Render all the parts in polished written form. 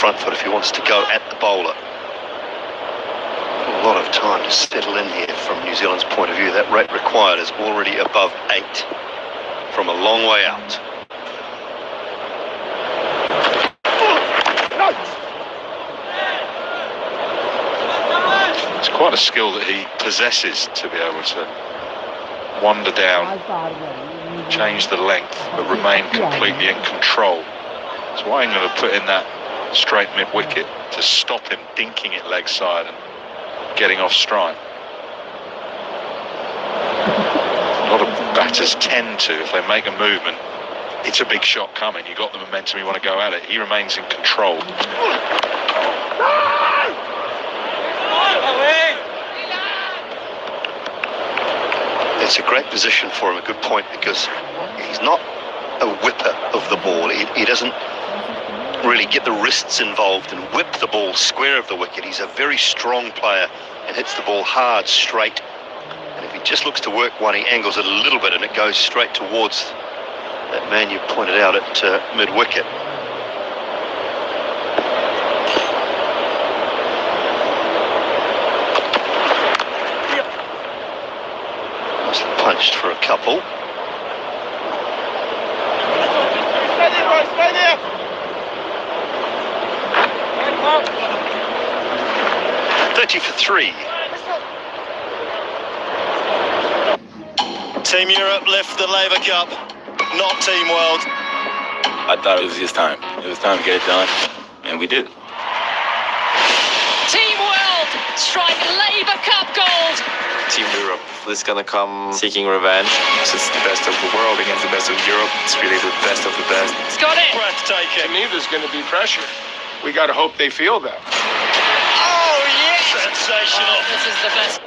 front foot if he wants to go at the bowler. A lot of time to settle in here from New Zealand's point of view. That rate required is already above 8 from a long way out. It's quite a skill that he possesses to be able to wander down, change the length, but remain completely in control. That's why England have put in that straight mid-wicket to stop him dinking it leg side and getting off strike. A lot of batters tend to, if they make a movement, it's a big shot coming, you got the momentum, you want to go at it. He remains in control. It's a great position for him, a good point, because he's not a whipper of the ball. He doesn't really get the wrists involved and whip the ball square of the wicket. He's a very strong player and hits the ball hard, straight. And if he just looks to work one, he angles it a little bit and it goes straight towards that man you pointed out at mid-wicket. Punched for a couple. Stay there. 30 for 3. Team Europe lift the Labour Cup, not Team World. I thought it was his time. It was time to get it done, and we did. Team World strike Labour Cup gold. Team Europe is gonna come seeking revenge. It's the best of the world against the best of Europe. It's really the best of the best. It's got it. Breathtaking. To me, there's gonna be pressure. We gotta hope they feel that. Oh, yes! Sensational. Oh, this is the best.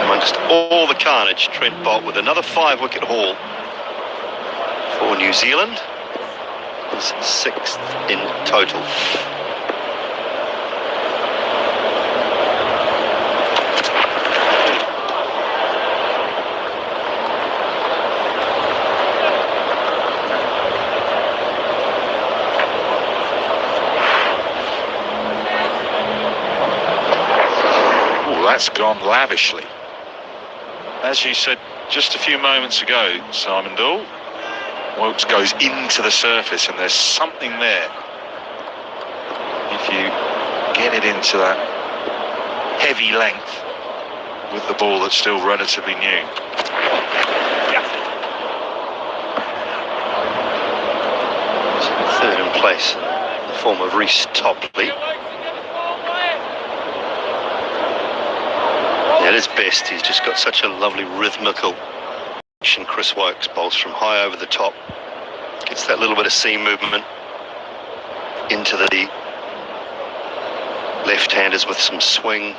Amongst all the carnage, Trent Boult with another 5-wicket haul for New Zealand. His 6th in total. That's gone lavishly. As you said just a few moments ago, Simon Doull, Woakes goes into the surface and there's something there. If you get it into that heavy length with the ball that's still relatively new. Third in place in the form of Reece Topley. At his best, he's just got such a lovely rhythmical action. Chris Woakes bowls from high over the top, gets that little bit of seam movement into the left-handers with some swing,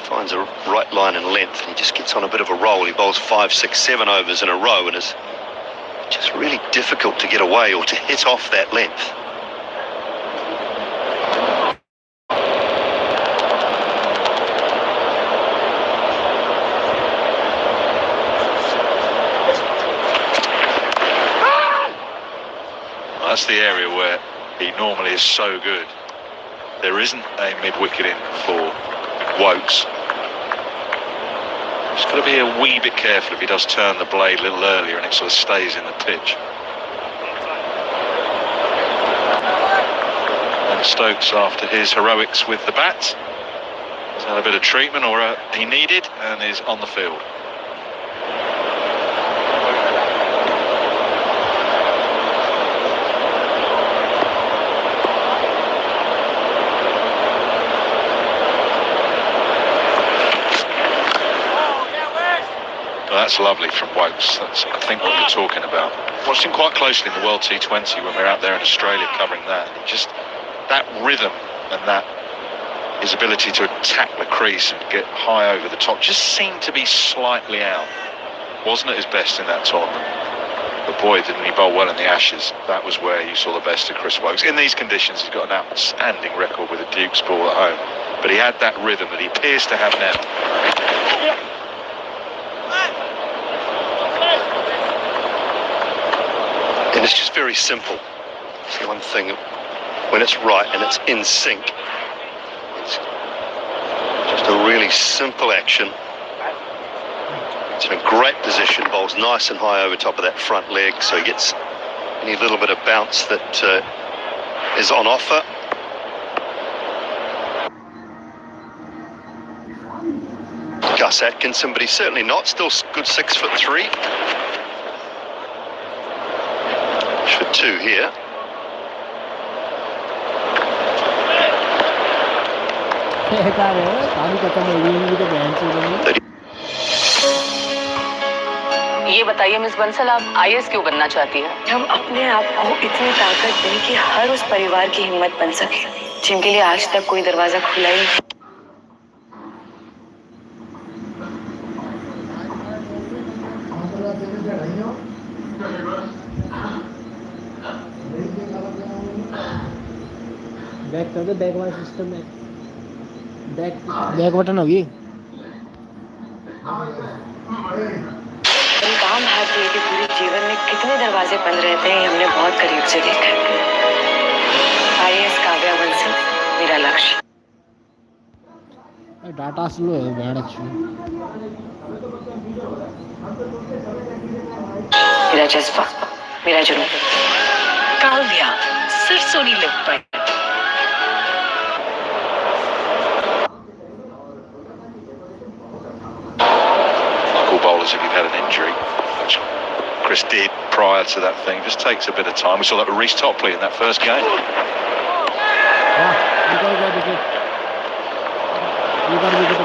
finds a right line and length, and he just gets on a bit of a roll. He bowls 5, 6, 7 overs in a row and is just really difficult to get away or to hit off that length. That's the area where he normally is so good. There isn't a mid-wicket in for Woakes. He's got to be a wee bit careful if he does turn the blade a little earlier and it sort of stays in the pitch. And Stokes, after his heroics with the bat, has had a bit of treatment, or he needed, and is on the field. That's lovely from Woakes. That's, I think, what you're talking about. Watched him quite closely in the World T20 when we were out there in Australia covering that. And just that rhythm and that his ability to attack the crease and get high over the top just seemed to be slightly out. Wasn't at his best in that tournament. But boy, didn't he bowl well in the Ashes. That was where you saw the best of Chris Woakes. In these conditions, he's got an outstanding record with a Duke's ball at home. But he had that rhythm that he appears to have now. And it's just very simple. It's the one thing, when it's right and it's in sync, it's just a really simple action. It's in a great position, bowls nice and high over top of that front leg, so he gets any little bit of bounce that is on offer. Gus Atkinson, but he's certainly not. Still good 6'3". For 2 here. ये बताइए miss Bansal, आप IAS क्यों बनना चाहती हैं? हम अपने आप को इतनी ताकत दें कि हर उस परिवार की हिम्मत बन सके जिनके लिए आज तक कोई दरवाजा खुला ही नहीं। बैक कर दे, बैक वाला सिस्टम में बैक बटन होगी। काम हाथ लिए कि पूरे जीवन में कितने दरवाजे बंद रहते हैं, हमने बहुत करीब से देखा है। आईएएस काव्या बंसल मेरा लक्ष्य। डाटा स्लो है बैड मेरा जज्बा, मेरा जुनून। काव्या सरसोनी लिप पर। Bowlers, if you've had an injury, which Chris did prior to that thing, just takes a bit of time. We saw that with Reece Topley in that first game.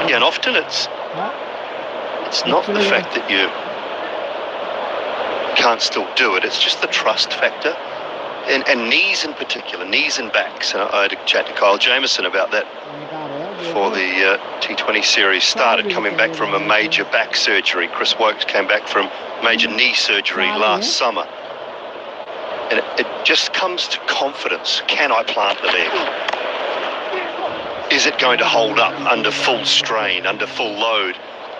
Yeah, and often it's not the fact that you can't still do it, it's just the trust factor. And knees in particular, knees and backs. And I had a chat to Kyle Jamieson about that before the T20 series started, coming back from a major back surgery. Chris Wokes came back from major knee surgery last summer. And it just comes to confidence. Can I plant the leg? Is it going to hold up under full strain, under full load,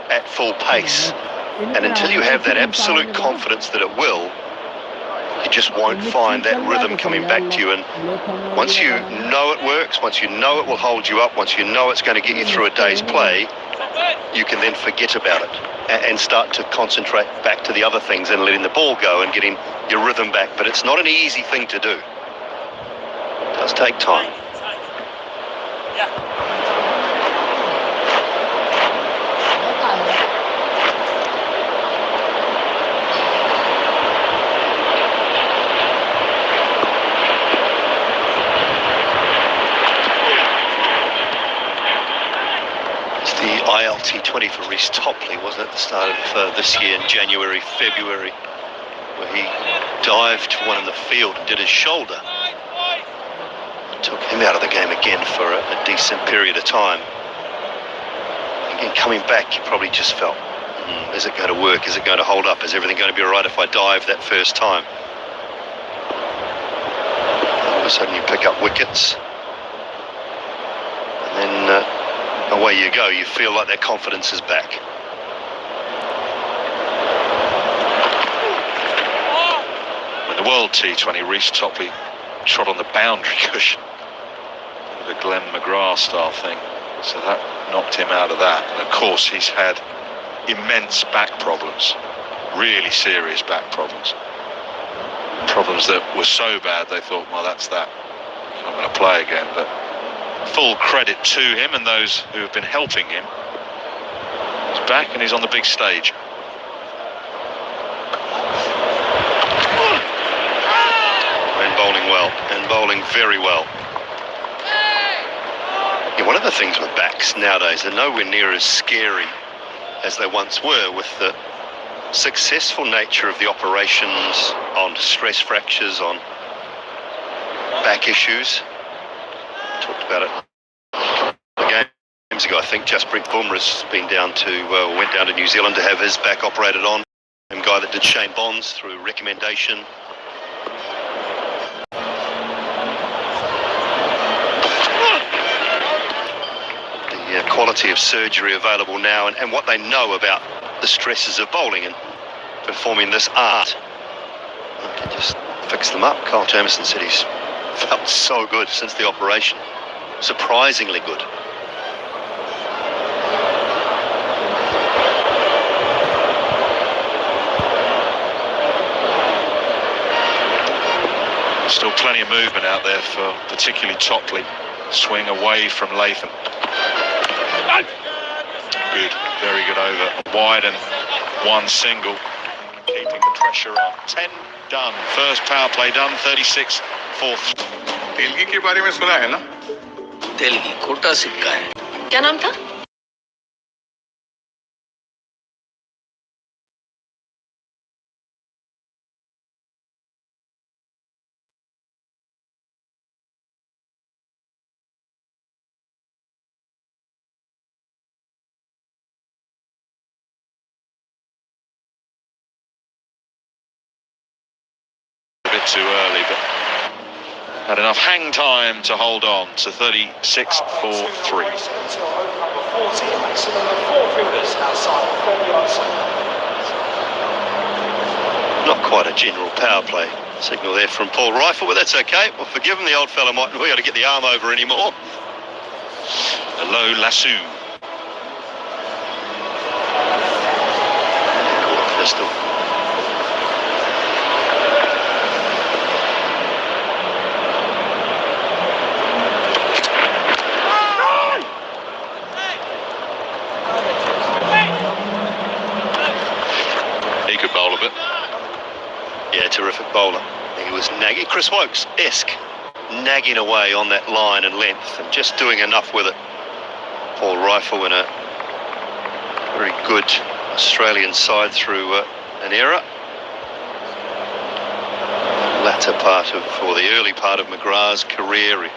at full pace? And until you have that absolute confidence that it will, you just won't find that rhythm coming back to you. And once you know it works, once you know it will hold you up, once you know it's going to get you through a day's play, you can then forget about it and start to concentrate back to the other things and letting the ball go and getting your rhythm back. But it's not an easy thing to do. It does take time. T20 for Reece Topley, wasn't it, at the start of this year in January, February, where he dived to one in the field and did his shoulder. Took him out of the game again for a decent period of time. Again, coming back, you probably just felt, is it going to work? Is it going to hold up? Is everything going to be all right if I dive that first time? All of a sudden you pick up wickets. And then away you go. You feel like that confidence is back. In the World T20, Reece Topley trod on the boundary cushion, the Glenn McGrath style thing, so that knocked him out of that. And of course he's had immense back problems, really serious back problems that were so bad they thought, well, that's that, he's not going to play again. But full credit to him and those who have been helping him. He's back and he's on the big stage. And bowling well, and bowling very well. Yeah, one of the things with backs nowadays, they're nowhere near as scary as they once were, with the successful nature of the operations on stress fractures, on back issues. Talked about it a couple of games ago. I think Jasprit Bumrah's been down to, went down to New Zealand to have his back operated on. Same guy that did Shane Bonds through recommendation. The quality of surgery available now, and what they know about the stresses of bowling and performing this art. Just fix them up. Kyle Jamieson said he's felt so good since the operation. Surprisingly good. Still plenty of movement out there for particularly Topley. Swing away from Latham. Good, very good over. Wide and one single. Keeping the pressure on. 10 done. First power play done. 36 fourth. Telgi के बारे में सुना है ना? तेलगी खोटा सिक्का है. क्या नाम था? A bit too early, but had enough hang time to hold on to 36-4-3. Not quite a general power play signal there from Paul Rifle, but that's okay. We'll forgive him. The old fella mightn't be able to get the arm over anymore. A low lasso. Pistol. He could bowl a bit. Yeah, terrific bowler. He was nagging, Chris Wokes-esque, nagging away on that line and length and just doing enough with it. Paul Rifle in a very good Australian side through an era. Latter part of, or the early part of McGrath's career, he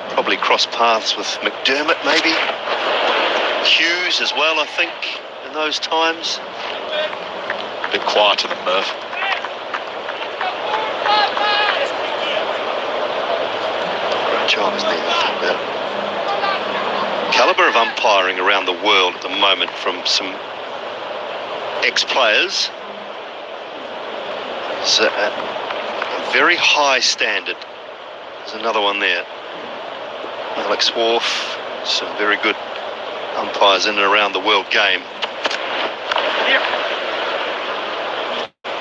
probably crossed paths with McDermott maybe. Hughes as well, I think, in those times. A bit quieter than Murph. Great job, isn't he? Yeah. Calibre of umpiring around the world at the moment from some ex-players is a very high standard. There's another one there. Alex Wharf, some very good umpires in and around the world game.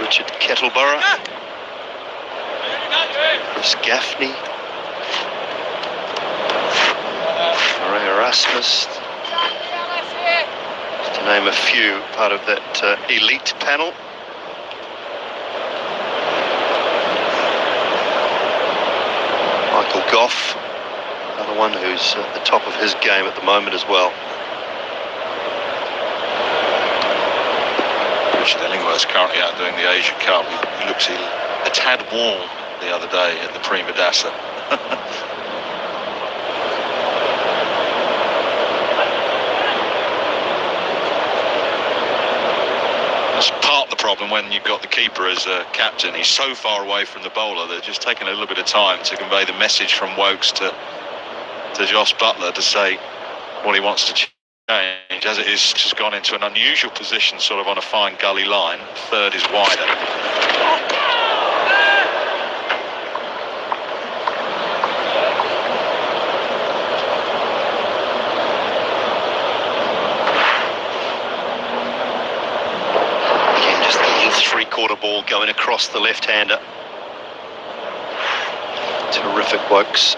Richard Kettleborough, Chris Gaffney, Murray Erasmus, just to name a few, part of that elite panel. Michael Goff, another one who's at the top of his game at the moment as well. Richard Illingworth's currently out doing the Asia Cup. He looks a tad warm the other day at the Prima Dasa. That's part of the problem when you've got the keeper as a captain. He's so far away from the bowler that just taking a little bit of time to convey the message from Wokes to Josh Buttler to say what he wants to change. As it is, just gone into an unusual position, sort of on a fine gully line. Third is wider. Again, just a little three-quarter ball going across the left-hander. Terrific Wokes.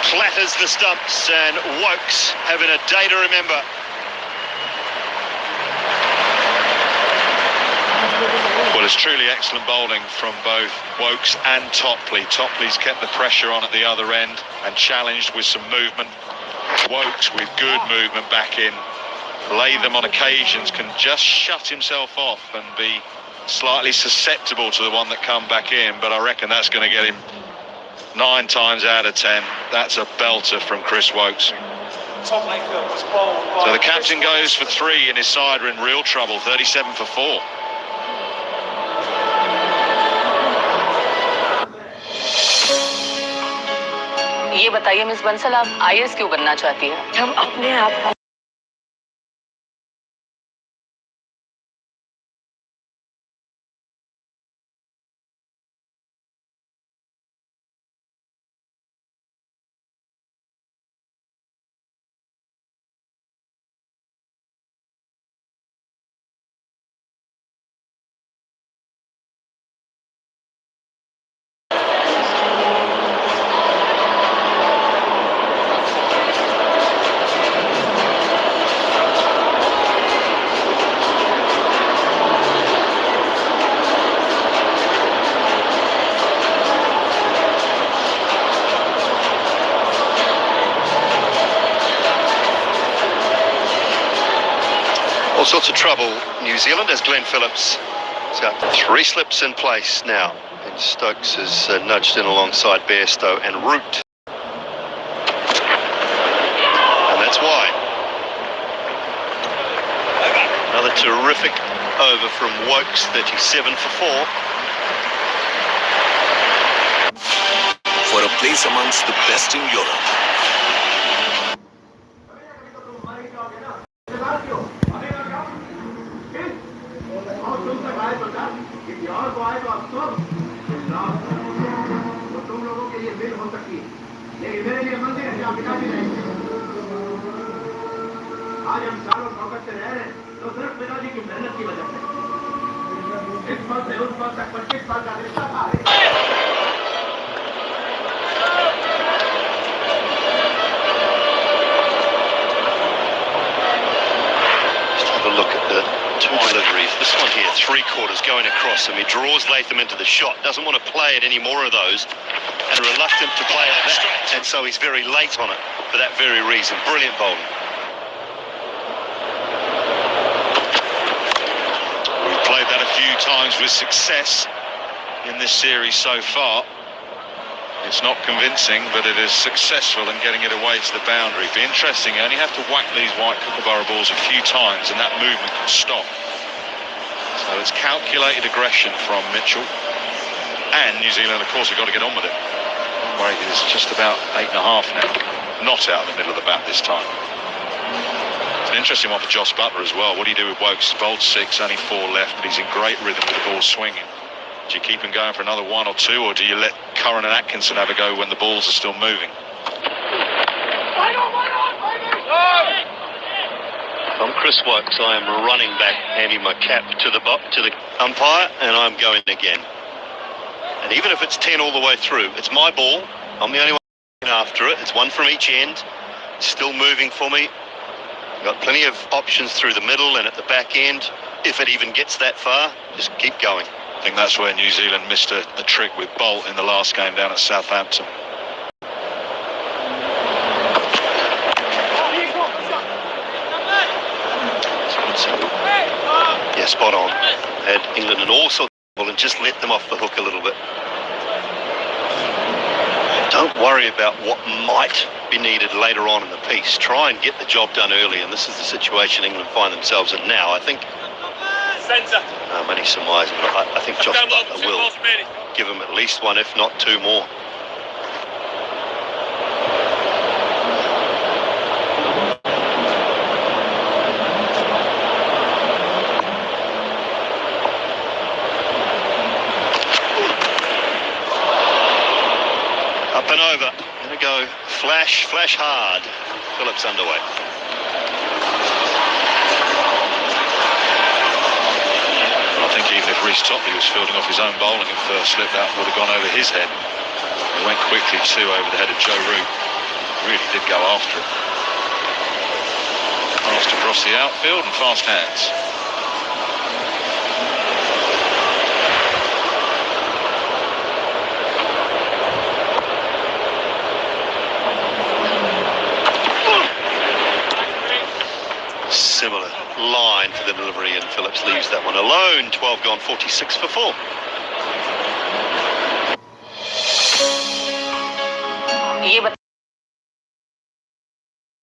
Clatters the stumps, and Wokes having a day to remember. Well, it's truly excellent bowling from both Wokes and Topley. Topley's kept the pressure on at the other end and challenged with some movement. Wokes with good movement back in. Latham on occasions can just shut himself off and be slightly susceptible to the one that come back in, but I reckon that's going to get him 9 times out of 10. That's a belter from Chris Wokes. So the captain goes for 3 and his side are in real trouble, 37 for 4. ये बताइए miss Bansal, आप IAS क्यों बनना चाहती हैं? हम अपने आप को All sorts of trouble, New Zealand, as Glenn Phillips has got 3 slips in place now. And Stokes has nudged in alongside Bairstow and Root. And that's why. Another terrific over from Wokes, 37 for 4. For a place amongst the best in Europe. आज हम सालों नौकत से रह रहे हैं तो सिर्फ पिताजी की मेहनत की वजह से। इस पल से उस पल तक 25 साल का रिश्ता था। Just have a look at the 2 deliveries. This one here, 3/4 going across him. He draws Latham into the shot, doesn't want to play at any more of those, and reluctant to play at that. And so he's very late on it for that very reason. Brilliant bowling. Played that a few times with success in this series so far. It's not convincing, but it is successful in getting it away to the boundary. Be interesting, you only have to whack these white kookaburra balls a few times and that movement can stop. So it's calculated aggression from Mitchell. And New Zealand, of course, have got to get on with it. Rate is just about 8.5 now. Not out of the middle of the bat this time. It's an interesting one for Joss Butler as well. What do you do with Wokes? Bowled 6, only 4 left, but he's in great rhythm with the ball swinging. Do you keep him going for another 1 or 2, or do you let Curran and Atkinson have a go when the balls are still moving? I'm Chris Wokes. I am running back, handing my cap to the umpire, and I'm going again. And even if it's 10 all the way through, it's my ball. I'm the only one after it. It's 1 from each end. It's still moving for me. I've got plenty of options through the middle and at the back end. If it even gets that far, just keep going. I think that's where New Zealand missed a trick with Bolt in the last game down at Southampton. Yeah, spot on. Had England and all sorts of ball and just let them off the hook a little bit. Don't worry about what might be needed later on in the piece. Try and get the job done early, and this is the situation England find themselves in now. I think many surmise, but I think Joss Butler will give him at least 1, if not 2 more. Up and over. Gonna go flash hard. Phillips underway. I think even if Reece Topley was fielding off his own bowling at first slip, that would have gone over his head. It went quickly too over the head of Joe Root. Really did go after it. Fast across the outfield and fast hands. Similar line for the delivery, and Phillips leaves that one alone. 12 gone, 46 for 4. ये